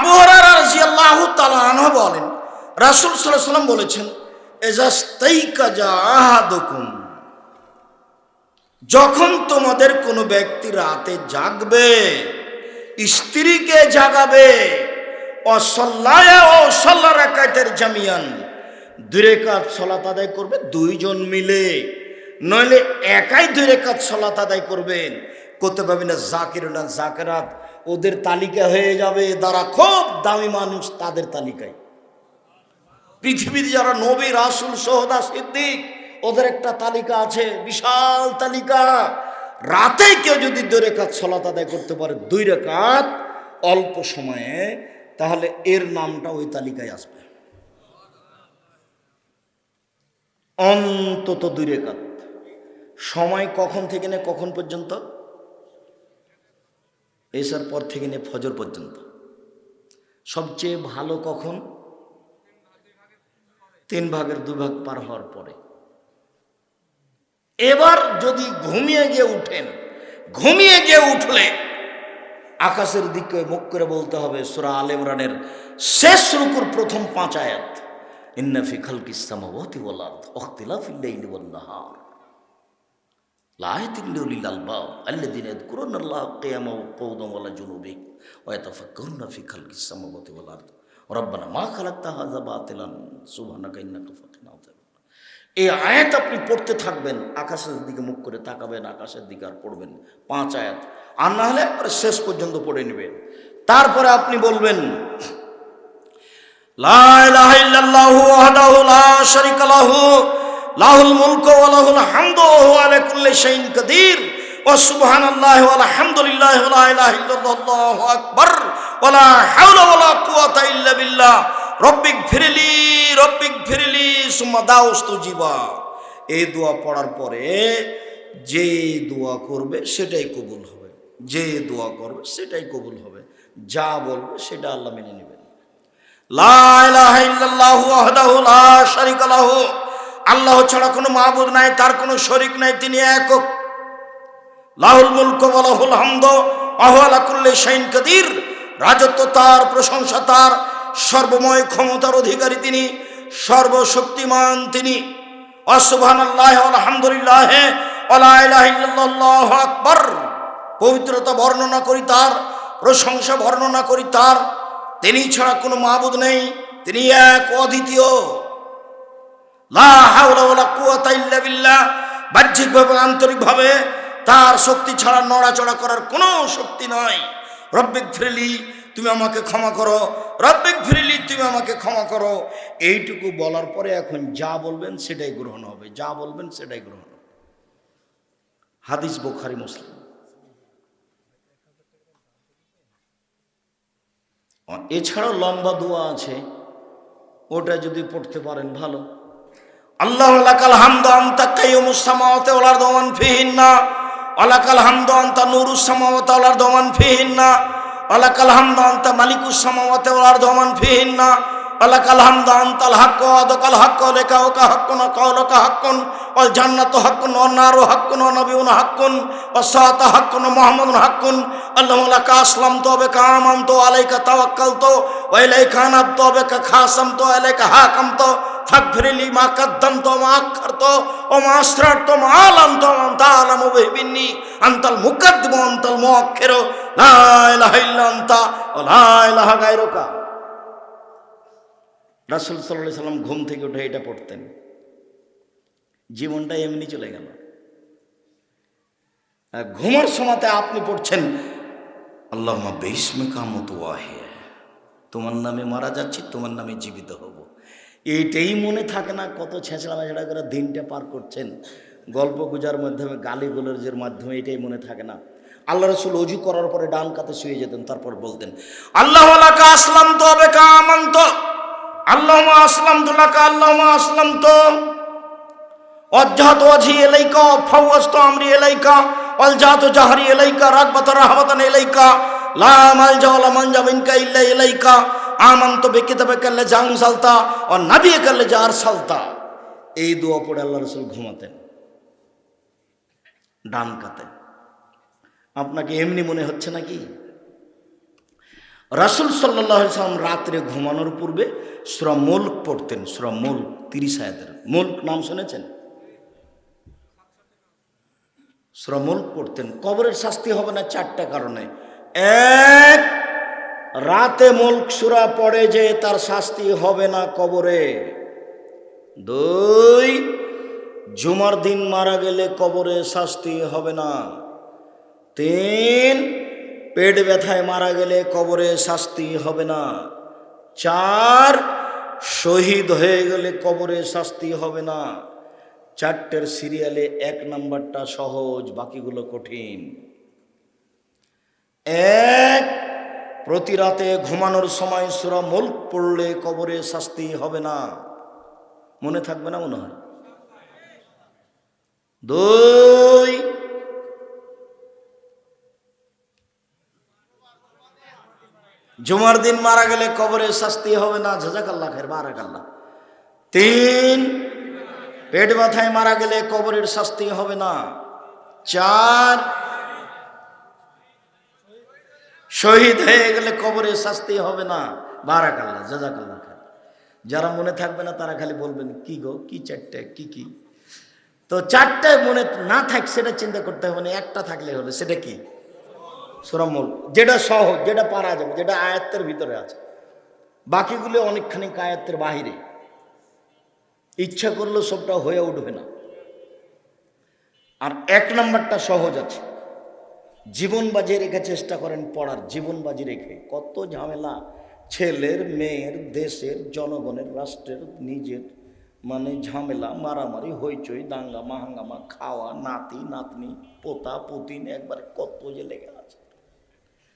আবু হুরায়রা রাদিয়াল্লাহু তাআলা আনহু বলেন, রাসূল সাল্লাল্লাহু আলাইহি ওয়াসাল্লাম বলেছেন, ইজাস্তাইকাজা আহাদুকুম, যখন তোমাদের কোনো ব্যক্তি রাতে জাগবে, স্ত্রীকে জাগাবে, অসাল্লায়া ও সাল্লা রাকাতের জামিয়ান, দুই রাকাত সালাত আদায় করবে দুইজন মিলে, নইলে একাই দুই রাকাত সালাত আদায় করবেন। করতে পারবেন না জাকিরুনা জাকিরাত, ওদের তালিকা হয়ে যাবে, যারা খুব দামি মানুষ তাদের তালিকায়। পৃথিবীতে যারা নবী রাসূল শুহাদা সিদ্দিক, ওদের একটা তালিকা আছে, বিশাল তালিকা। রাতে কেউ যদি দুই রাকাত সালাত আদায় করতে পারে, দুই রাকাত অল্প সময়ে, তাহলে এর নামটা ওই তালিকায় আসবে। অন্তত দুই রাকাত। সময় কখন থেকে নিয়ে কখন পর্যন্ত? এসার পর থেকে নিয়ে ফজর পর্যন্ত। সবচেয়ে ভালো কখন? 3 ভাগের 2 ভাগ পার হওয়ার পরে। এবার যদি ঘুমিয়ে গিয়ে উঠেন, ঘুমিয়ে গিয়ে উঠলে আকাশের দিকে মুখ করে বলতে হবে সূরা আলে ইমরানের শেষ রুকুর প্রথম 5 আয়াত, ইন্না ফি খালকিস সামাওয়াতি ওয়াল আরদ ওয়াখতিলাফিল লাইলি ওয়ান নাহার লাআয়াতিন লিউলিল আলবাব আল্লাযীনা ইয়াযকুরুনাল্লাহা কিয়ামান ওয়া কুউদান ওয়া আলা জুনুবিহিম ওয়া ইয়াতাফাক্কারুনা ফি খালকিস সামাওয়াতি ওয়াল আরদ রব্বানা মা খালাকতা হাযা বাতিলান সুবহানাকা ইন্নাকা ফাকিনা আযাব। এই আয়াত আপনি পড়তে থাকবেন, আকাশের দিকে মুখ করে তাকাবেন, আকাশের দিকে আর পড়বেন 5 আয়াত, আর না হলে একবারে শেষ পর্যন্ত পড়ে নেবেন। তারপরে আপনি বলবেন লা ইলাহা ইল্লাল্লাহু ওয়াহদাহু লা শারীকা লাহু লাহুল মুলকু ওয়া লাহুল হামদু ওয়া হুয়া আলা কুল্লি শাইইন কাদির ওয়া সুবহানাল্লাহি ওয়া আলহামদুলিল্লাহি ওয়া লা ইলাহা ইল্লাল্লাহু আল্লাহু আকবার ওয়া লা হাওলা ওয়া লা কুওয়াতা ইল্লা বিল্লাহ রব্বিক ফিরলি সুম্মা দাউস্তুজিবা। এই দোয়া পড়ার পরে যে দোয়া করবে সেটাই কবুল হবে, যে দোয়া করবে সেটাই কবুল হবে, যা বলবে সেটা আল্লাহ মেনে নেবেন। লা ইলাহা ইল্লাল্লাহু ওয়াহদাহু লা শারীকা লাহু, আল্লাহ ছাড়া কোনো মাবুদ নাই, তার কোনো শরীক নাই, তিনি একক। লাহুল মুলকু ওয়া লাহুল হামদু ওয়া হুয়া আলা কুল্লি শাইইন কাদির, রাজত্ব তার, প্রশংসা তার, সর্বময় ক্ষমতার অধিকারী তিনি, সর্বশক্তিমান তিনি। সুবহানাল্লাহি ওয়া আলহামদুলিল্লাহি ওয়া লা ইলাহা ইল্লাল্লাহু আল্লাহু আকবার, পবিত্রতা বর্ণনা করি তার, প্রশংসা বর্ণনা করি তার, তিনি ছাড়া কোনো মাবুদ নেই, তিনি এক অদ্বিতীয়। লা হাওলা ওয়া লা কুওয়াতা ইল্লা বিল্লাহ, বাহ্যিকভাবে আন্তরিকভাবে তার শক্তি ছাড়া নড়াচড়া করার কোনো শক্তি নয়। রব্বিক ফিরলি, তুমি আমাকে ক্ষমা করো, রব্বিক ফিরলি, তুমি আমাকে ক্ষমা করো। এইটুকু বলার পরে এখন যা বলবেন সেটাই গ্রহণ হবে, যা বলবেন সেটাই গ্রহণ হবে। হাদিস বুখারী মুসলিম। এছাড়াও লম্বা দোয়া আছে, ওটা যদি পড়তে পারেন ভালো। আল্লাহু লাকাল হামদু আনতা কাইয়ুমুস সামাওয়াতি ওয়াল আরদি ওয়া মান ফিহিন্না ওয়া লাকাল হামদু আনতা নূরুস সামাওয়াতি ওয়াল আরদি ওয়া মান ফিহিন্না ওয়া লাকাল হামদু আনতা মালিকুস সামাওয়াতি ওয়াল আরদি ওয়া মান ফিহিন্না ওয়া লাকাল হামদু আনতাল হাক্কু ওয়া আদাকাল হাক্কু ওয়া লিকাউকা হাক্কুন ওয়া কাওলুকা হাক্কুন ওয়াল জান্নাতু হাক্কুন ওয়ান নারু হাক্কুন ওয়া নাবিয়ুনা হাক্কুন ওয়াস সাআতু হাক্কুন ওয়া মুহাম্মাদুন হাক্কুন আল্লাহুম্মা লাকা আসলামতু ওয়া বিকা আমানতু ওয়া আলাইকা তাওয়াক্কালতু ওয়া ইলাইকা আনাবতু ওয়া বিকা খাসামতু ওয়া ইলাইকা হাকামতু ফাগফিরলি মা কাদ্দামতু ওয়া মা আখখারতু ওয়া মা আসরারতু ওয়া মা আলানতু ওয়া আনতা আ'লামু বিহি মিন্নি আনতাল মুকাদ্দিমু ওয়া আনতাল মুআক্খিরু লা ইলাহা ইল্লা আনতা ওয়া লা ইলাহা গায়রুকা। রাসূল সাল্লাল্লাহু আলাইহি সাল্লাম ঘুম থেকে উঠে এটা পড়তেন, জীবনটা এমনি চলে গেল। ঘুমার সময়তে আপনি পড়ছেন আল্লাহুম্মা বিসমিকা আমুতু ওয়া আহইয়া, তোমার নামে মারা যাচ্ছি, তোমার নামে জীবিত হব। এইটাই মনে থাকে না, কত ছেঁচড়া মেচড়া করে দিনটা পার করছেন, গল্প গুজার মাধ্যমে, গালি গোলজের মাধ্যমে, এটাই মনে থাকে না। আল্লাহ রাসূল ওযু করার পরে ডান কাতে শুয়ে যেতেন, তারপর বলতেন আল্লাহু লাকা আসলামতু ওয়া বিকা আমানতু, আল্লাহুম্মা আসলামতু লাকা, আল্লাহুম্মা আসলামতু ওয়াজহাতু ওয়াজহি ইলাইকা ওয়া ফাওয়াজতু আমরি ইলাইকা ওয়ালজাতু জাহরি ইলাইকা রাগবাতান রাহবাতান ইলাইকা লা মালজা ওয়া লা মানজা মিনকা ইল্লা ইলাইকা আমানতু বিকিতাবিকা আল্লাযী আনজালতা ওয়া নাবিয়্যিকা আল্লাযী আরসালতা। এই দোয়া পড়ে আল্লাহ রাসূল ঘুমাতেন ডান কাতে। আপনাকে এমনি মনে হচ্ছে নাকি? রাসূল সাল্লাল্লাহু আলাইহি সাল্লাম রাত্রে ঘুমানোর পূর্বে সূরা মুলক পড়তেন। সূরা মুলক 30 আয়াতের। মুলক নাম শুনেছেন? সূরা মুলক পড়তেন। কবরের শাস্তি হবে না 4টা কারণে। এক, রাতে মুলক সূরা পড়ে যে তার শাস্তি হবে না কবরে। 2, জুমার দিন মারা গেলে কবরে শাস্তি হবে না। 3, পেট ব্যথায় মারা গেলে কবরে শাস্তি হবে না। 4, শহীদ হয়ে গেলে কবরে শাস্তি হবে না। 4টের সিরিয়ালে 1 নাম্বারটা সহজ, বাকিগুলো কঠিন। 1, প্রতি রাতে ঘুমানোর সময় সূরা মুলক পড়লে কবরে শাস্তি হবে না। মনে থাকবে না মনে হয়? 2, জুমার দিন মারা গেলে কবরে শাস্তি হবে না। জাযাকাল্লাহ খায়ের, বারাকাল্লাহ। 3, পেট ব্যথায় মারা গেলে কবরের শাস্তি হবে না। 4, শহীদ হয়ে গেলে কবরে শাস্তি হবে না। বারাকাল্লাহ, জাযাকাল্লাহ খায়ের। যারা মনে থাকবে না তারা খালি বলবেন কি গো, কি 4টা, কি। তো 4টায় মনে না থাক সেটা চিন্তা করতে হবে না, একটা থাকলে হলো। সেটা কি? সূরা মুলক, যেটা সহজ, যেটা পারা যাবে, যেটা আয়াতের ভিতরে আছে। বাকিগুলো অনেকখানি আয়াতের বাহিরে, ইচ্ছা করলে সবটা হয়ে উঠবে না। আর 1 নাম্বারটা সহজ আছে। জীবন বাজি রেখে চেষ্টা করেন পড়ার, জীবন বাজি রেখে। কত ঝামেলা ছেলের, মেয়ের, দেশের, জনগণের, রাষ্ট্রের, নিজের, মানে ঝামেলা, মারামারি, হইচই, দাঙ্গা মাহাঙ্গামা, খাওয়া, নাতি নাতনি, পোতা পুতিন, একবার কত যে লেগে আছে।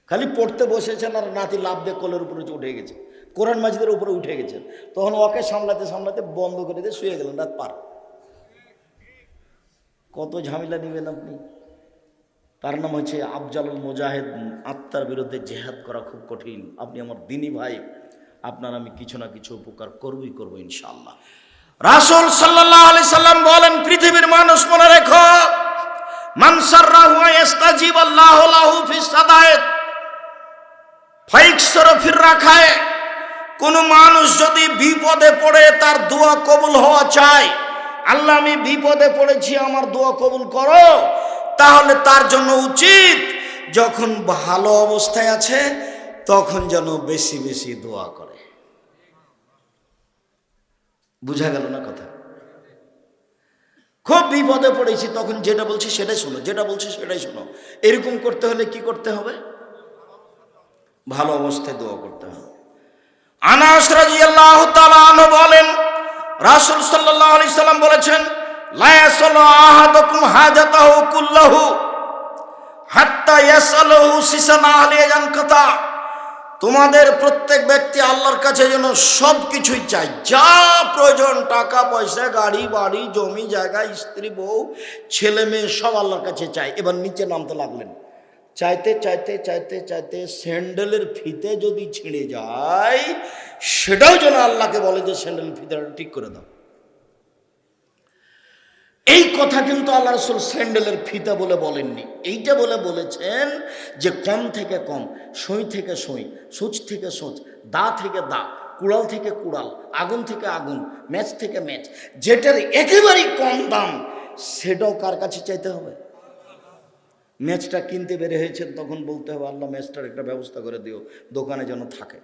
খালি পড়তে বসেছেন আর নাতি লাভ দিয়ে কোলের উপরে উঠে গেছে, কোরআন মাজিদের উপরে উঠে গেছেন, তখন ওকে সামলাতে সামলাতে বন্ধ করে দিয়ে শুয়ে গেলেন রাত পার। কত ঝামেলা নেবেন আপনি? তার নাম হচ্ছে আফজালুল মুজাহিদ। আত্মার বিরুদ্ধে জেহাদ করা খুব কঠিন। আপনি আমার দিনী ভাই, আপনার আমি কিছু না কিছু উপকার করবই করবো ইনশাআল্লাহ। রাসূল সাল্লাল্লাহু আলাইহি সাল্লাম বলেন, পৃথিবীর মানুষ মনে রেখো, মান সাররাহু ইয়াস্তাজিব আল্লাহু লাহু ফিস সাদায়েত ফাইকসরা ফির রাখায়। কোন মানুষ যদি বিপদে পড়ে তার দোয়া কবুল হওয়া চায়, আল্লাহ আমি বিপদে পড়েছি আমার দোয়া কবুল করো, তাহলে তার জন্য উচিত যখন ভালো অবস্থায় আছে তখন যেন বেশি বেশি দোয়া করে। বুঝা গেল না কথা? খুব বিপদে পড়েছি তখন যেটা বলছি সেটাই শোনো, যেটা বলছি সেটাই শোনো। এরকম করতে হলে কি করতে হবে? ভালো অবস্থায় দোয়া করতে হবে। আনাস রাদিয়াল্লাহু তাআলা আনহু বলেন, রাসূল সাল্লাল্লাহু আলাইহি সাল্লাম বলেছেন, লা ইয়াসালু আহাদুকুম হাজাতাহু কুল্লাহু হাত্তা ইয়াসালুহু সিসান আহলি জানকাতা। তোমাদের প্রত্যেক ব্যক্তি আল্লাহর কাছে যেন সব কিছুই চায়, যা প্রয়োজন, টাকা পয়সা, গাড়ি বাড়ি, জমি জায়গা, স্ত্রী বউ, ছেলে মেয়ে, সব আল্লাহর কাছে চায়। এবার নিচে নামতে লাগলেন, চাইতে চাইতে চাইতে চাইতে স্যান্ডেলের ফিতে যদি ছিঁড়ে যায় সেটাও যেন আল্লাহকে বলে যে স্যান্ডেলের ফিতাটা ঠিক করে দাও। এই কথা কিন্তু আল্লাহ রাসূল স্যান্ডেলের ফিতা বলে বলেননি, এইটা বলে বলেছেন যে কম থেকে কম, সুই থেকে সুই, সূচ থেকে সূচ, দা থেকে দা, কুড়াল থেকে কুড়াল, আগুন থেকে আগুন, ম্যাচ থেকে ম্যাচ, যেটার একেবারেই কম দাম সেটাও কার কাছে চাইতে হবে? ম্যাচটা কিনতে বের হয়েছেন তখন বলতে হবে আল্লাহ ম্যাচটার একটা ব্যবস্থা করে দিও, দোকানে যেন থাকে।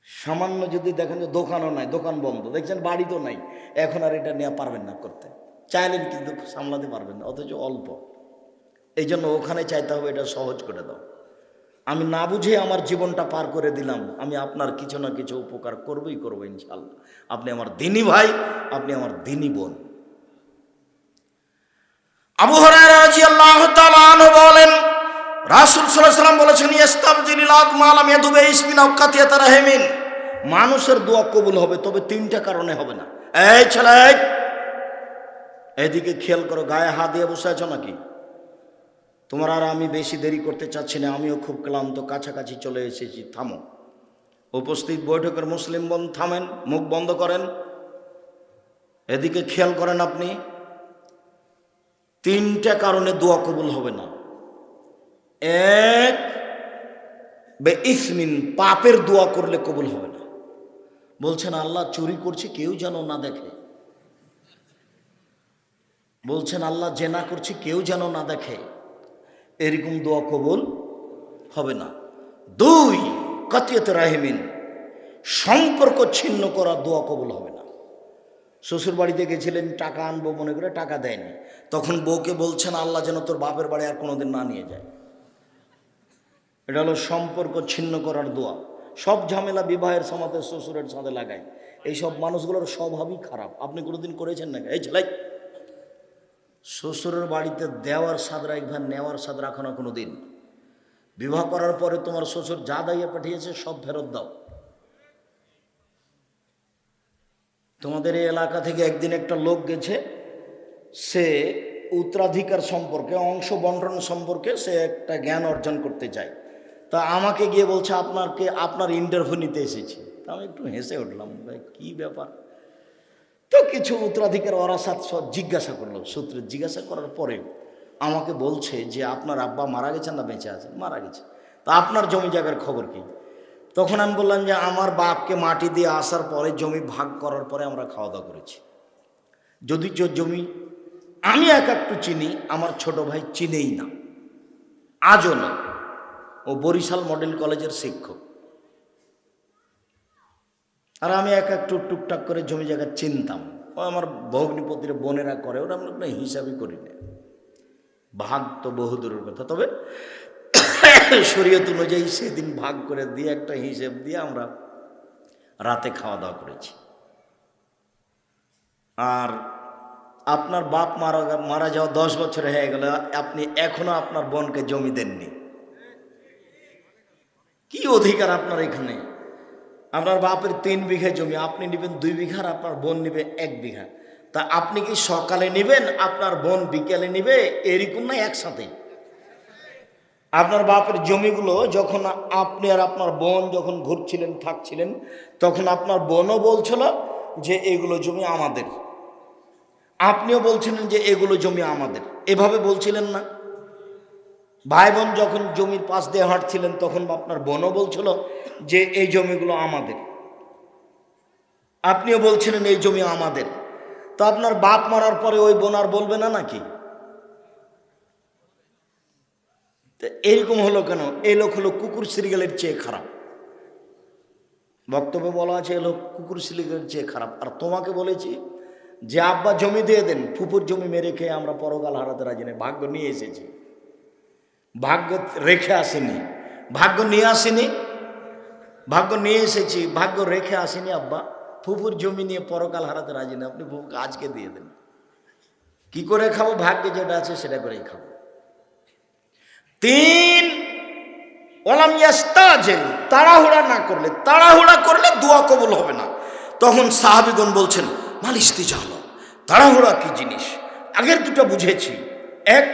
সামান্য যদি দেখেন যে দোকানও নাই, দোকান বন্ধ, দেখছেন বাড়ি তো নাই, এখন আর এটা নেওয়া পারবেন না করতে, চাইলেন কিন্তু সামলাতে পারবেন না, অথচ অল্প। এই জন্য ওখানে চাইতে হবে এটা সহজ করে দাও। আমি না বুঝে আমার জীবনটা পার করে দিলাম, আমি আপনার কিছু না কিছু উপকার করবই করবো ইনশাআল্লাহ। আপনি আমার দিনী ভাই, আপনি আমার দিনী বোন। আবু হুরায়রা রাদিয়াল্লাহু তাআলা আনহু বলেন, রাসূল সাল্লাল্লাহু আলাইহি ওয়াসাল্লাম বলেছেন, ইস্তাবজিলিল আদমা লাম ইয়াদুবে ইসমিন আও কাতিয়াতা রাহিমিন। মানুষের দোয়া কবুল হবে, তবে 3টা কারণে হবে না। এই ছেলে, এদিকে খেয়াল করো, গায়ে হাত দিয়ে বসে আছো নাকি? তোমার আর আমি বেশি দেরি করতে চাচ্ছি না, আমিও খুব ক্লান্ত, কাছাকাছি চলে এসেছি। থামো, উপস্থিত বৈঠকের মুসলিম বোন থামেন, মুখ বন্ধ করেন, এদিকে খেয়াল করেন। আপনি 3টা কারণে দোয়া কবুল হবে না। 1, বে ইসমিন, পাপের দোয়া করলে কবুল হবে না। বলছেন আল্লাহ চুরি করছে কেউ যেন না দেখে, বলছেন আল্লাহ জেনা করছে কেউ যেন না দেখে, এরকম দোয়া কবুল হবে না। দুই, কাতিয়াত রাহিমিন, সম্পর্ক ছিন্ন করা দোয়া কবুল হবে না। শ্বশুর বাড়িতে গেছিলেন, টাকা আনবো মনে করে টাকা দেয়নি, তখন বউকে বলছেন আল্লাহ যেন তোর বাপের বাড়ি আর কোনোদিন না নিয়ে যায়। এটা হলো সম্পর্ক ছিন্ন করার দোয়া। সব ঝামেলা বিবাহের সমাতে শ্বশুরের সাথে লাগায়। এইসব মানুষগুলোর স্বভাবই খারাপ। আপনি কোনোদিন করেছেন না? এই ছেলে, শ্বশুরের বাড়িতে দেওয়ার স্বাদ রাখবেন, নেওয়ার স্বাদ রাখো না কোনো দিন। বিবাহ করার পরে তোমার শ্বশুর যা দাইয়ে পাঠিয়েছে সব ফেরত দাও। তোমাদের এই এলাকা থেকে একদিন একটা লোক গেছে, সে উত্তরাধিকার সম্পর্কে, অংশ বন্টন সম্পর্কে সে একটা জ্ঞান অর্জন করতে চায়। তা আমাকে গিয়ে বলছে আপনার ইন্টারভিউ নিতে এসেছি। তা আমি একটু হেসে উঠলাম, ভাই কী ব্যাপার। তো কিছু উত্তরাধিকার ওরা সাথে জিজ্ঞাসা করলো, সূত্রে জিজ্ঞাসা করার পরে আমাকে বলছে যে আপনার আব্বা মারা গেছেন না বেঁচে আছেন? মারা গেছে। তা আপনার জমি জায়গার খবর কি? তখন আমি বললাম যে আমার বাপকে মাটি দিয়ে আসার পরে জমি ভাগ করার পরে আমরা খাওয়া দাওয়া করেছি। যদি জমি আমি একটু চিনি, আমার ছোট ভাই চিনেই না, আজও না। ও বরিশাল মডেল কলেজের শিক্ষক, আর আমি একটু টুকটাক করে জমি জায়গা চিনতাম। ও আমার ভগ্নিপতির বোনেরা করে, ওরা আমরা কোনো হিসাবই করি না। ভাগ তো বহুদূরের কথা, তবে শরীয়ত অনুযায়ী সেদিন ভাগ করে দিয়ে একটা হিসেব দিয়ে আমরা রাতে খাওয়া দাওয়া করেছি। আর আপনার বাপ মারা যাওয়া 10 বছর হয়ে গেল, আপনি এখনো আপনার বোনকে জমি দেননি। কি অধিকার আপনার এখানে? আপনার বাপের 3 বিঘা জমি, আপনি নেবেন 2 বিঘা, আর আপনার বোন নেবে 1 বিঘা। তা আপনি কি সকালে নেবেন, আপনার বোন বিকেলে নেবে, এরকম না একসাথে? আপনার বাপের জমিগুলো যখন আপনি আর আপনার বোন যখন ঘুরছিলেন, থাকছিলেন, তখন আপনার বোনও বলছিল যে এগুলো জমি আমাদের, আপনিও বলছিলেন যে এগুলো জমি আমাদের, এভাবে বলছিলেন না? ভাই বোন যখন জমির পাশ দিয়ে হাঁটছিলেন, তখন আপনার বোনও বলছিল যে এই জমিগুলো আমাদের, আপনিও বলছিলেন এই জমি আমাদের। তো আপনার বাপ মারার পরে ওই বোন আর বলবে না নাকি? তো এরকম হলো কেন? এই লোক হলো কুকুর শ্রীগালের চেয়ে খারাপ। বক্তব্যে বলা আছে এ লোক কুকুর শ্রীগালের চেয়ে খারাপ। আর তোমাকে বলেছি যে আব্বা জমি দিয়ে দেন, ফুপুর জমি মেরে খেয়ে আমরা পরকাল হারাতে রাজি নেই। ভাগ্য নিয়ে এসেছি, ভাগ্য রেখে আসেনি, ভাগ্য নিয়ে আসেনি, ভাগ্য নিয়ে এসেছি, ভাগ্য রেখে আসেনি। আব্বা ফুপুর জমি নিয়ে পরকাল হারাতে রাজি নেই, আপনি ফুপুকে আজকে দিয়ে দেন। কি করে খাবো? ভাগ্যে যেটা আছে সেটা করেই খাবো। 3, ওয়ালাম ইয়াস্তাজিল, তাড়াহুড়া না করলে, তাড়াহুড়া করলে দোয়া কবুল হবে না। তখন সাহাবীগণ বলছেন মাল ইস্তিজাল, তাড়াহুড়া কি জিনিস? আগের দুটো বুঝেছি। 1,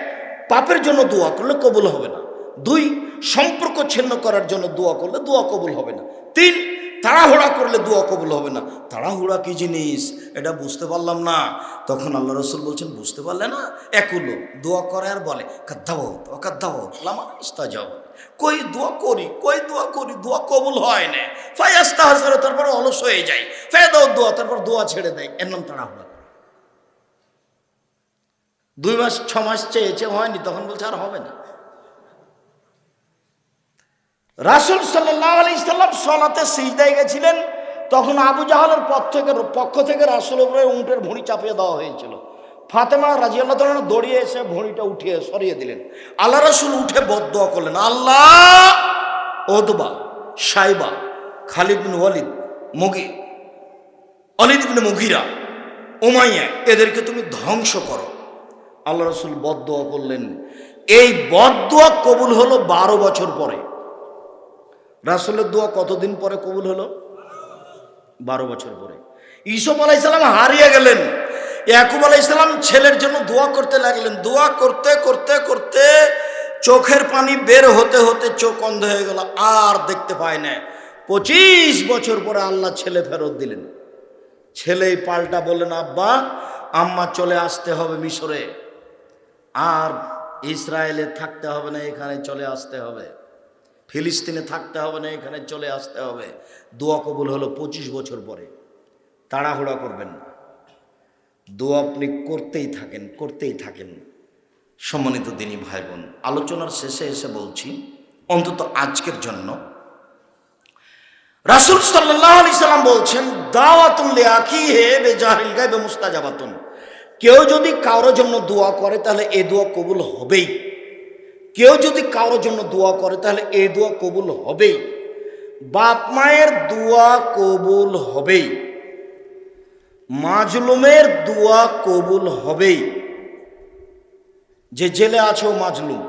পাপের জন্য দোয়া করলে কবুল হবে না। 2, সম্পর্ক ছিন্ন করার জন্য দোয়া করলে দোয়া কবুল হবে না। 3, তাড়াহুড়া করলে দোয়া কবুল হবে না। তাড়াহুড়া কি জিনিস এটা বুঝতে পারলাম না। তখন আল্লাহ রাসূল বলছেন বুঝতে পারলে না? একুলো দোয়া করে আর বলে কাদ্দাওত ওয়াকাদ্দাওত লামা ইস্তাজাব, কই দোয়া করি, কই দোয়া করি, দোয়া কবুল হয় না। ফায়াস্তাহসির, তারপর অলস হয়ে যায়। ফায়দাও দোয়া, তারপর দোয়া ছেড়ে দেয়। এর নাম তাড়াহুড়া। 2 মাস 6 মাস চেয়েছে, হয়নি, তখন বলছে আর হবে না। রাসূল সাল্লাল্লাহু আলাইহি সাল্লাম সালাতে সিজদায় গেছিলেন, তখন আবু জাহলের পক্ষ থেকে রাসূলের উপরে উটের ভুঁড়ি চাপিয়ে দেওয়া হয়েছিল। ফাতেমা রাদিয়াল্লাহু তাআলা দৌড়িয়ে এসে ভুঁড়িটা উঠিয়ে সরিয়ে দিলেন। আল্লাহ রাসূল উঠে বদদোয়া করলেন, আল্লাহ উতবা, শাইবা, খালিদ বিন ওয়ালিদ, ওয়ালিদ বিন মুগীরা, উমাইয়া, এদেরকে তুমি ধ্বংস করো। আল্লাহ রাসূল বদদোয়া করলেন। এই বদদোয়া কবুল হলো 12 বছর পরে। রাসূলের দোয়া কতদিন পরে কবুল হলো? 12 বছর পরে। ইউসুফ আলাইহিস সালাম হারিয়ে গেলেন, ইয়াকুব আলাইহিস সালাম ছেলের জন্য দোয়া করতে লাগলেন। দোয়া করতে করতে করতে চোখের পানি বের হতে হতে চোখ অন্ধ হয়ে গেল, আর দেখতে পায় না। 25 বছর পরে আল্লাহ ছেলে ফেরত দিলেন। ছেলেই পাল্টা বললেন, আব্বা আম্মা চলে আসতে হবে মিশরে, আর ইসরায়েলে থাকতে হবে না, এখানে চলে আসতে হবে। ফিলিস্তিনে থাকতে হবে না, এখানে চলে আসতে হবে। দোয়া কবুল হলো 25 বছর পরে। তাড়াহুড়া করবেন না, দোয়া আপনি করতেই থাকেন, করতেই থাকেন। সম্মানিত দিনী ভাই বোন, আলোচনার শেষে এসে বলছি, অন্তত আজকের জন্য রাসূল সাল্লাল্লাহু আলাইহি সাল্লাম বলছেন, দাওয়াতুন লিআখিহি বিজাহিল গায়ব মুস্তাজাবাতুন। কেউ যদি কারোর জন্য দোয়া করে তাহলে এই দোয়া কবুল হবেই। কেউ যদি কারোর জন্য দোয়া করে তাহলে এই দোয়া কবুল হবেই। বাপ মায়ের দোয়া কবুল হবেই, মাজলুমের দোয়া কবুল হবেই। যে জেলে আছে ও মাজলুম,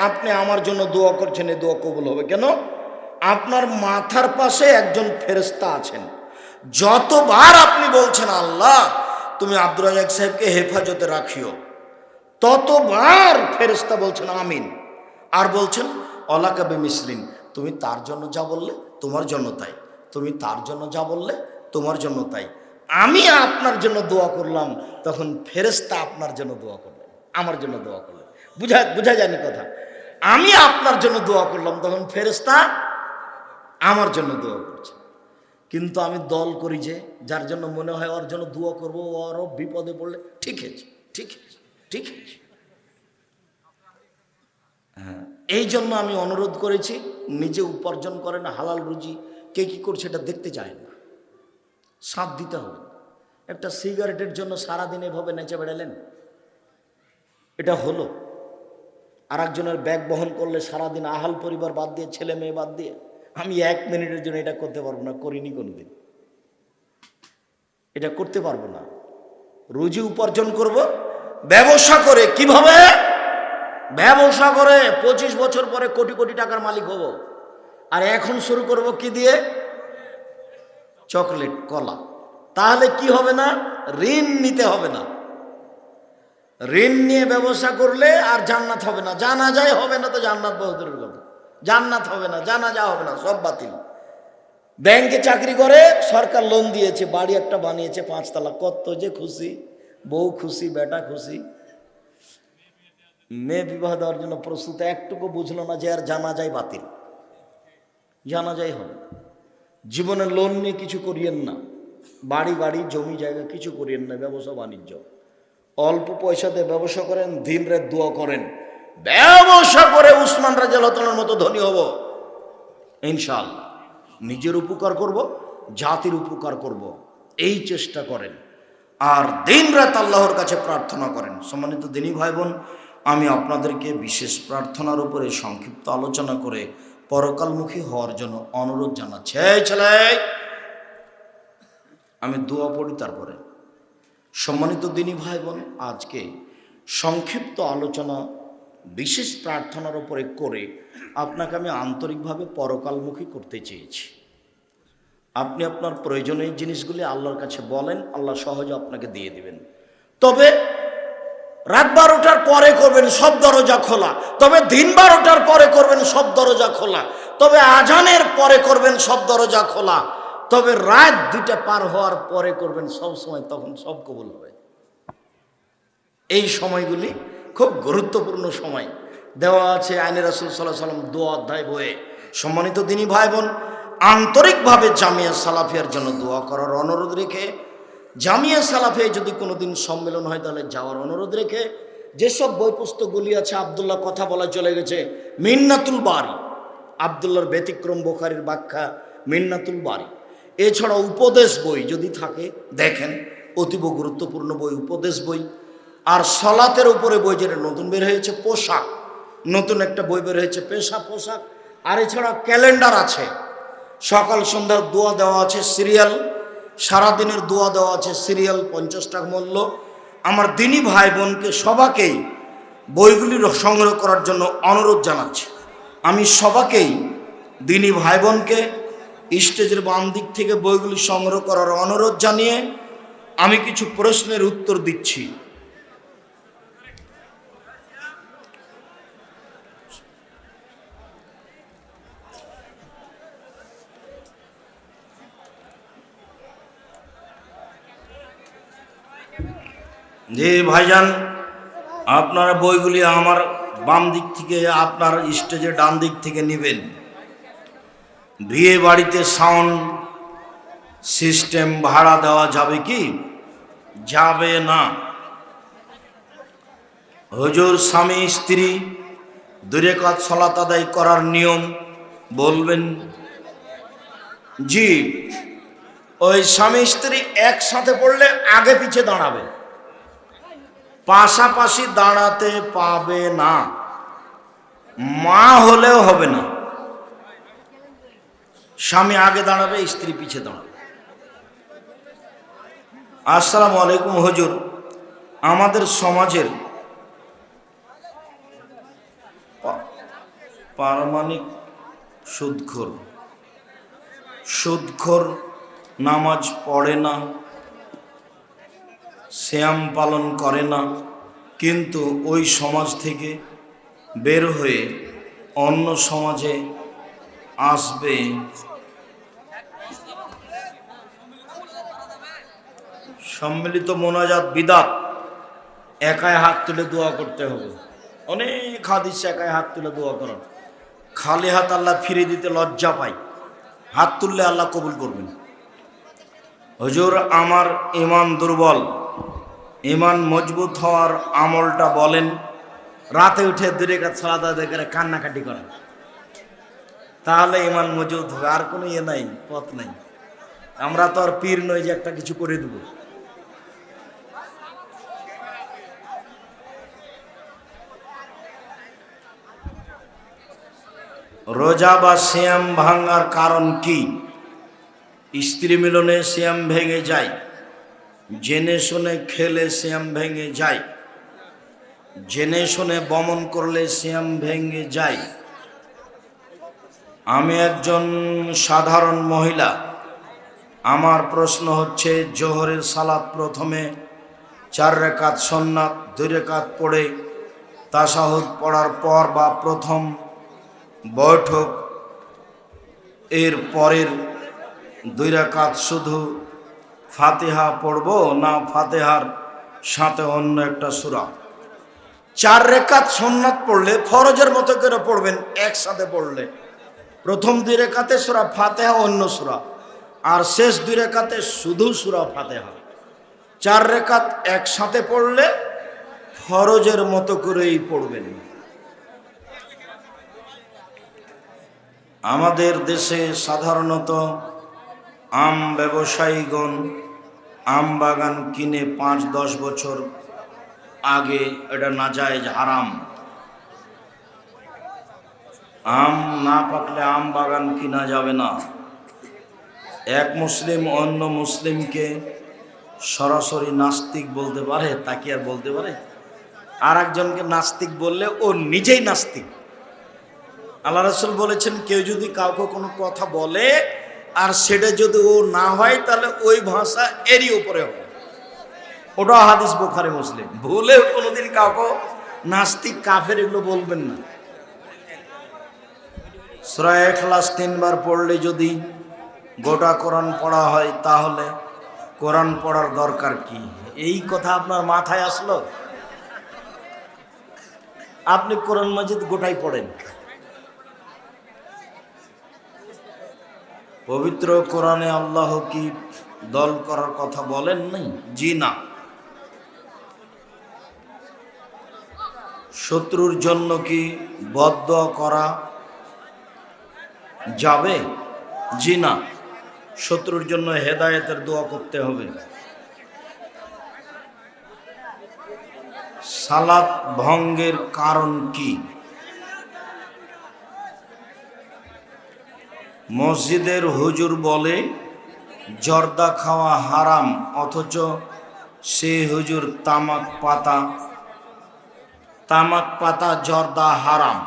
আপনি আমার জন্য দোয়া করছেন, এই দোয়া কবুল হবে কেন? আপনার মাথার পাশে একজন ফেরেশতা আছেন। যতবার আপনি বলছেন আল্লাহ তুমি আব্দুর রাজ্জাক সাহেবকে হেফাজতে রাখিও, ততবার ফেরেশতা বলছেন আমিন, আর বলছেন অলাকা বিমিসলিন, তুমি তার জন্য যা বললে তোমার জন্য তাই, তুমি তার জন্য যা বললে তোমার জন্য তাই। আমি আপনার জন্য দোয়া করলাম, তখন ফেরেশতা আপনার জন্য দোয়া করলেন, আমার জন্য দোয়া করলেন। বুঝা যায়নি কথা? আমি আপনার জন্য দোয়া করলাম, তখন ফেরেশতা আমার জন্য দোয়া করছে। কিন্তু আমি দল করি যে যার জন্য মনে হয় ওর জন্য দোয়া করবো, ওরও বিপদে পড়লে ঠিক আছে, ঠিক আছে, ঠিক আছে। হ্যাঁ, এই জন্য আমি অনুরোধ করেছি, নিজে উপার্জন করেন হালাল রুজি, কে কি করছে এটা দেখতে চায় না, সাথ দিতে হবে। একটা সিগারেটের জন্য সারাদিন এভাবে নেচে বেড়ালেন, এটা হলো? আর একজনের ব্যাগ বহন করলে সারাদিন আহাল পরিবার বাদ দিয়ে, ছেলে মেয়ে বাদ দিয়ে। আমি 1 মিনিটের জন্য এটা করতে পারবো না, করিনি কোনোদিন, এটা করতে পারবো না। রুজি উপার্জন করব ব্যবসা করে। কিভাবে ব্যবসা করে? 25 বছর পরে কোটি কোটি টাকার মালিক হব। আর এখন শুরু করব কি দিয়ে? চকলেট, কলা। তাহলে কি হবে না? ঋণ নিতে হবে না। ঋণ নিয়ে ব্যবসা করলে আর জান্নাত হবে না। জানাজাই হবে না তো জান্নাত বহুদূরের কথা। জান্নাত হবে না, জানাজা হবে না, সব বাতিল। ব্যাংকে চাকরি করে, সরকার লোন দিয়েছে, বাড়ি একটা বানিয়েছে 5 তলা, কত যে খুশি, বউ খুশি, বেটা খুশি। মেয়ে বিবাহ দেওয়ার জন্য প্রস্তুত, একটুকু বুঝলো না যে আর জানাজাই বাতিল, জানাজাই হবে না। জীবনে লোন নিয়ে কিছু করিয়েন না, বাড়ি জমি জায়গা কিছু করিয়েন না। ব্যবসা বাণিজ্য অল্প পয়সাতে ব্যবসা করেন, দিন রাত দোয়া করেন, ব্যবসা করে উসমান রাদিয়াল্লাহু তাআলার মতো ধনী হব ইনশাআল্লাহ। নিজের উপকার করব, জাতির উপকার করব, এই চেষ্টা করেন। আর দিন রাত আল্লাহর কাছে প্রার্থনা করেন। সম্মানিত দিনী ভাই বোন, আমি আপনাদেরকে বিশেষ প্রার্থনার উপরে সংক্ষিপ্ত আলোচনা করে পরকালমুখী হওয়ার জন্য অনুরোধ জানাচ্ছি। এই ছেলে, আমি দোয়া পড়ি তারপরে। সম্মানিত দিনী ভাই বোন, আজকে সংক্ষিপ্ত আলোচনা বিশেষ প্রার্থনার উপরে করে আপনাকে আমি আন্তরিকভাবে পরকালমুখী করতে চেয়েছি। আপনি আপনার প্রয়োজনীয় জিনিসগুলি আল্লাহর কাছে বলেন, আল্লাহ সহজে আপনাকে দিয়ে দিবেন। তবে রাত 12টার পরে করবেন, সব দরজা খোলা। তবে দিন 12টার পরে করবেন, সব দরজা খোলা। তবে আজানের পরে করবেন, সব দরজা খোলা। তবে রাত 2টা পার হওয়ার পরে করবেন, সব সময়, তখন সব কবুল হবে। এই সময়গুলি খুব গুরুত্বপূর্ণ সময়, দেওয়া আছে আইনে রাসূল সাল্লাল্লাহু আলাইহি ওয়াসাল্লাম দোয়া অধ্যায় বইয়ে। সম্মানিত দিনী ভাই বোন, আন্তরিকভাবে জামিয়া সালাফিয়ার জন্য দোয়া করার অনুরোধ রেখে, জামিয়া সালাফে যদি কোনোদিন সম্মেলন হয় তাহলে যাওয়ার অনুরোধ রেখে, যেসব বই পুস্তকগুলি আছে, আব্দুল্লাহ কথা বলা চলে গেছে, মিন্নাতুল বারি, আব্দুল্লাহর ব্যতিক্রম, বুখারীর ব্যাখ্যা, মিন্নাতুল বারি। এছাড়া উপদেশ বই যদি থাকে দেখেন, অতীব গুরুত্বপূর্ণ বই উপদেশ বই। আর সলাতের উপরে বই যেটা নতুন বের হয়েছে, পোশাক, নতুন একটা বই বের হয়েছে, পেশা পোশাক। আর এছাড়া ক্যালেন্ডার আছে, সকাল সন্ধ্যার দোয়া দেওয়া আছে, সিরিয়াল, সারাদিনের দোয়া দেওয়া আছে, সিরিয়াল 50 টাকা মূল্য। আমার দিনী ভাই বোনকে সবাকেই বইগুলি সংগ্রহ করার জন্য অনুরোধ জানাচ্ছি। আমি সবাকেই দিনী ভাই বোনকে স্টেজের বাম দিক থেকে বইগুলি সংগ্রহ করার অনুরোধ জানিয়ে আমি কিছু প্রশ্নের উত্তর দিচ্ছি। জি ভাইজান, আপনারা বইগুলি আমার বাম দিক থেকে আপনার স্টেজে ডান দিক থেকে নেবেন। বিয়ে বাড়িতে সাউন্ড সিস্টেম ভাড়া দেওয়া যাবে কি? যাবে না। হুজুর স্বামী স্ত্রী 2 রাকাত সালাত আদায় করার নিয়ম বলবেন। জি, ওই স্বামী স্ত্রী একসাথে পড়লে আগে পিছে দাঁড়াবে, পাশাপাশি দাঁড়াতে পাবে না। মা হলেও হবে না, স্বামী আগে দাঁড়াবে, স্ত্রী পিছে দাঁড়াবে। আসসালামু আলাইকুম হুজুর, আমাদের সমাজের পারমাণিক সুদখোর নামাজ পড়ে না, সিয়াম পালন করে না, কিন্তু ওই সমাজ থেকে বের হয়ে অন্য সমাজে আসবে। সম্মিলিত মোনাজাত বিদাত, একাই হাত তুলে দোয়া করতে হবে। অনেক হাদিস একাই হাত তুলে দোয়া করার, খালি হাত আল্লাহ ফিরে দিতে লজ্জা পায়, হাত তুললে আল্লাহ কবুল করবেন। হুজুর আমার ইমান দুর্বল, ইমান মজবুত হওয়ার আমলটা বলেন। রাতে উঠে 2 রাকাত সালাত আদায় করে কান্নাকাটি করেন, তাহলে ইমান মজবুত হবে। আর কোনো নাই, পথ নাই। আমরা তো আর পীর নই যে একটা কিছু করে দেব। রোজা বা সিয়াম ভাঙার কারণ কি? স্ত্রী মিলনে সিয়াম ভেঙে যায়, জেনে শুনে খেলে সিয়াম ভেঙে যায়, জেনে শুনে বমন করলে সিয়াম ভেঙে যায়। আমি একজন সাধারণ মহিলা, আমার প্রশ্ন হচ্ছে, জোহরের সালাত প্রথমে 4 রাকাত সুন্নাত 2 রাকাত পড়ে তাশাহুদ পড়ার পর বা প্রথম বৈঠক এর পরের 2 রাকাত শুধু ফাতিহা পড়ব, না ফাতিহার সাথে অন্য একটা সূরা? 4 রাকাত সুন্নাত পড়লে ফরজের মতো করে পড়বেন, একসাথে পড়লে প্রথম 2 রাকাতে সূরা ফাতিহা অন্য সূরা, আর শেষ 2 রাকাতে শুধু সূরা ফাতিহা। 4 রাকাত একসাথে পড়লে ফরজের মতো করেই পড়বেন। আমাদের দেশে সাধারণত আম ব্যবসায়ীগণ আম বাগান কিনে 5-10 বছর আগে, এটা নাজায়েজ, হারাম। আম না পাকলে আম বাগান কিনা যাবে না। এক মুসলিম অন্য মুসলিমকে সরাসরি নাস্তিক বলতে পারে? তা কি আর বলতে পারে? আর একজনকে নাস্তিক বললে ও নিজেই নাস্তিক। আল্লাহ রাসূল বলেছেন, কেউ যদি কাউকে কোনো কথা বলে আর সেটা যদি ও না হয়, তাহলে ওই ভাষা এরই উপরে হবে। ওটা হাদিস, বুখারী মুসলিম। ভুলে কোনোদিন কাউকে নাস্তিক কাফের এগুলো বলবেন না। সূরা ইখলাস 3 বার পড়লে যদি গোটা কোরআন পড়া হয়, তাহলে কোরআন পড়ার দরকার কি? এই কথা আপনার মাথায় আসলো? আপনি কোরআন মাজিদ গোটাই পড়েন। পবিত্র কোরআনে আল্লাহ কি দল করার কথা বলেন নাই? জি না। শত্রুর জন্য কি বদদোয়া করা যাবে? জি না। শত্রুর জন্য হেদায়েতের দোয়া করতে হবে। সালাত ভঙ্গের কারণ কি? মসজিদের হুজুর বলে জর্দা খাওয়া হারাম, অথচ সে হুজুর তামাক পাতা জর্দা হারাম।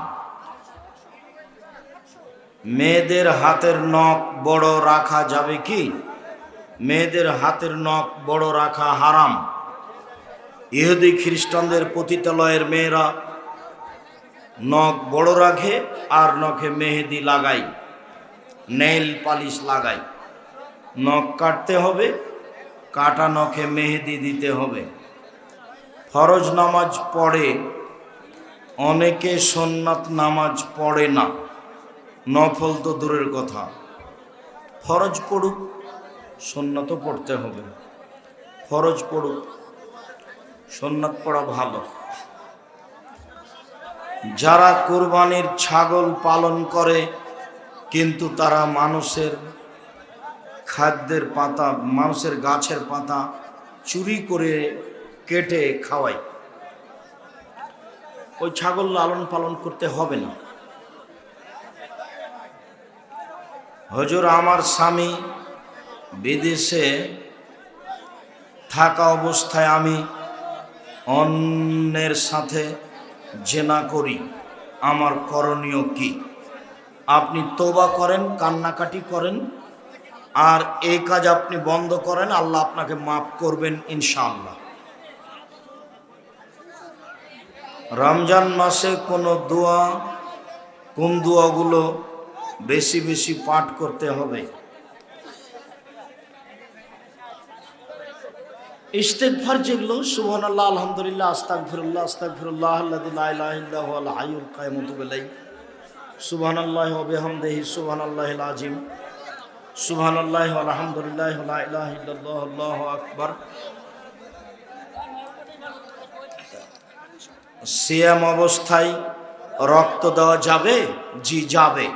মেয়েদের হাতের নখ বড় রাখা যাবে কি? মেয়েদের হাতের নখ বড় রাখা হারাম। ইহুদি খ্রিস্টানদের পতিতালয়ের মেয়েরা নখ বড় রাখে আর নখে মেহেদি লাগায়, নেইল পালিশ লাগায়। নখ কাটতে হবে, কাটা নখে মেহেদি দিতে হবে। ফরজ নামাজ পড়ে অনেকে সুন্নাত নামাজ পড়ে না, নফল তো দূরের কথা, ফরজ পড়ুক, সুন্নাতও পড়তে হবে। ফরজ পড়ুক, সুন্নাত পড়া ভালো। যারা কুরবানির ছাগল পালন করে কিন্তু তারা মানুষের খাদ্যের পাতা, মানুষের গাছের পাতা চুরি করে কেটে খাওয়ায়, ওই ছাগল লালন পালন করতে হবে না। হুজুর, আমার স্বামী বিদেশে থাকা অবস্থায় আমি অন্যের সাথে জেনা করি, আমার করণীয় কি? আপনি তওবা করেন, কান্নাকাটি করেন, আর এই কাজ আপনি বন্ধ করেন, আল্লাহ আপনাকে মাফ করবেন ইনশাআল্লাহ। রমজান মাসে কোন দোয়া, কোন দোয়াগুলো বেশি বেশি পাঠ করতে হবে? ইস্তেগফার, যেগুলো সুবহানাল্লাহ, আলহামদুলিল্লাহ, আস্তাগফিরুল্লাহ, আস্তাগফিরুল্লাহ আল্লাযী লা ইলাহা ইল্লা হুয়াল হাইয়ুল কাইয়্যুম ওয়া আতুবু ইলাইহি, সুবহানাল্লাহি ওয়া বিহামদিহি, সুবহানাল্লাহিল আযীম, সুবহানাল্লাহি ওয়া আলহামদুলিল্লাহি ওয়া লা ইলাহা ইল্লাল্লাহু আল্লাহু আকবার। সিয়াম অবস্থায় রক্ত দেওয়া যাবে? জি, যাবে।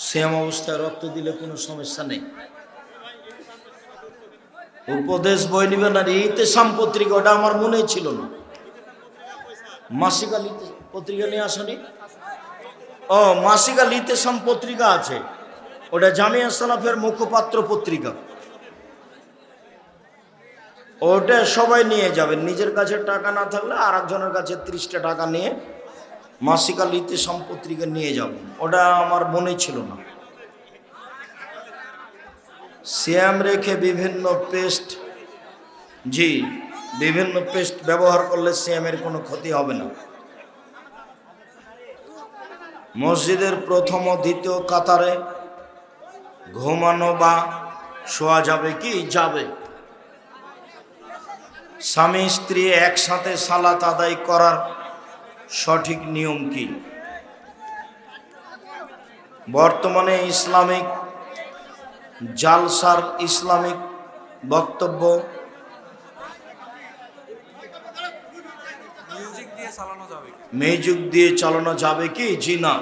সিয়াম অবস্থায় রক্ত দিলে কোনো সমস্যা নেই। উপদেশ বই নিবেন, আর ইতিসাম পত্রিকা, ওটা আমার মনেই ছিল না। মাসিক আল পত্রিকা নিয়ে আসনি? ও, মাসিক আল ইতিসাম পত্রিকা আছে, ওটা জামিয়া সালাফের মুখপাত্র পত্রিকা। ওটা সবাই নিয়ে যাবেন, নিজের কাছে টাকা না থাকলে আর একজনের কাছে 30টা টাকা নিয়ে মাসিক আল ইতিসাম পত্রিকা নিয়ে যাবেন, ওটা আমার মনে ছিল না। সিয়াম রেখে বিভিন্ন পেস্ট, জি, বিভিন্ন পেস্ট ব্যবহার করলে সিয়ামের কোনো ক্ষতি হবে না। মসজিদের প্রথম ও দ্বিতীয় কাতারে ঘুমানো বা শোয়া যাবে কি? যাবে। স্বামী স্ত্রী একসাথে সালাত আদায় করার সঠিক নিয়ম কি? বর্তমানে ইসলামিক জালসার ইসলামিক বক্তব্য মিউজিক দিয়ে চালানো যাবে কি? জি না,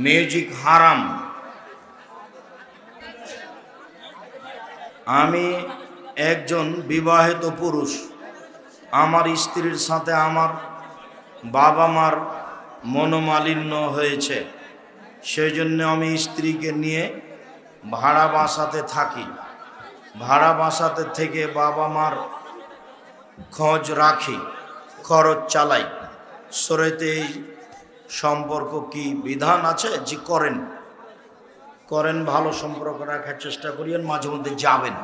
মিউজিক হারাম। আমি একজন বিবাহিত পুরুষ, আমার স্ত্রীর সাথে আমার বাবা মার মনোমালিন্য হয়েছে, সেই জন্য আমি স্ত্রীকে নিয়ে ভাড়া বাসাতে থাকি। ভাড়া বাসাতে থেকে বাবা মার খোঁজ রাখি, খরচ চালাই। শরীয়তে এই সম্পর্ক কি বিধান আছে? জি, করেন, করেন, ভালো সম্পর্ক রাখার চেষ্টা করিয়েন, মাঝে মধ্যে যাবেন।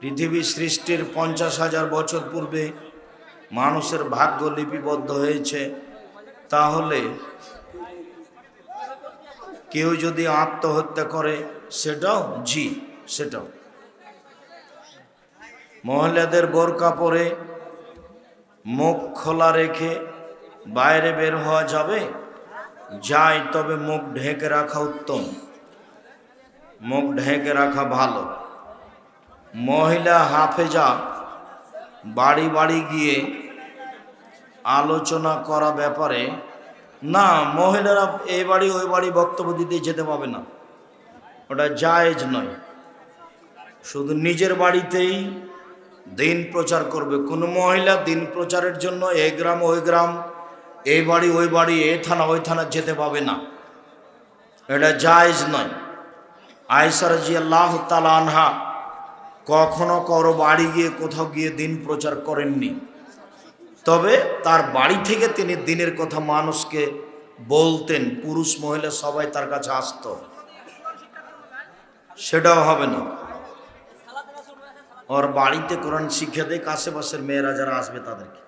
পৃথিবী সৃষ্টির 50,000 বছর পূর্বে মানুষের ভাগ্য লিপিবদ্ধ হয়েছে, তাহলে কেউ যদি আত্মহত্যা করে সেটাও? জি, সেটাও। মহিলাদের বোরকা পরে মুখ খোলা রেখে বাইরে বের হওয়া যাবে? যায়, তবে মুখ ঢেকে রাখা উত্তম, মুখ ঢেকে রাখা ভালো। মহিলা হাফেজা বাড়ি বাড়ি গিয়ে আলোচনা করা ব্যাপারে না, মহিলারা এই বাড়ি ওই বাড়ি বক্তব্য দিতে যেতে পাবে না, ওটা জায়েজ নয়। শুধু নিজের বাড়িতেই দিন প্রচার করবে। কোনো মহিলা দিন প্রচারের জন্য এই গ্রাম ওই গ্রাম, এই বাড়ি ওই বাড়ি, এ থানা ওই থানা যেতে পাবে না, এটা জায়েজ নয়। আয়েশা রাদিয়াল্লাহু তাআলা আনহা কখনো কারো বাড়ি গিয়ে কোথাও গিয়ে দিন প্রচার করেননি, তবে তার বাড়ি থেকে তিনি দিনের কথা মানুষকে বলতেন, পুরুষ মহিলা সবাই তার কাছে আসতো, সেটাও হবে না। ওর বাড়িতে কোরআন শিক্ষা দেখ, আশেপাশের মেয়েরা যারা আসবে তাদেরকে।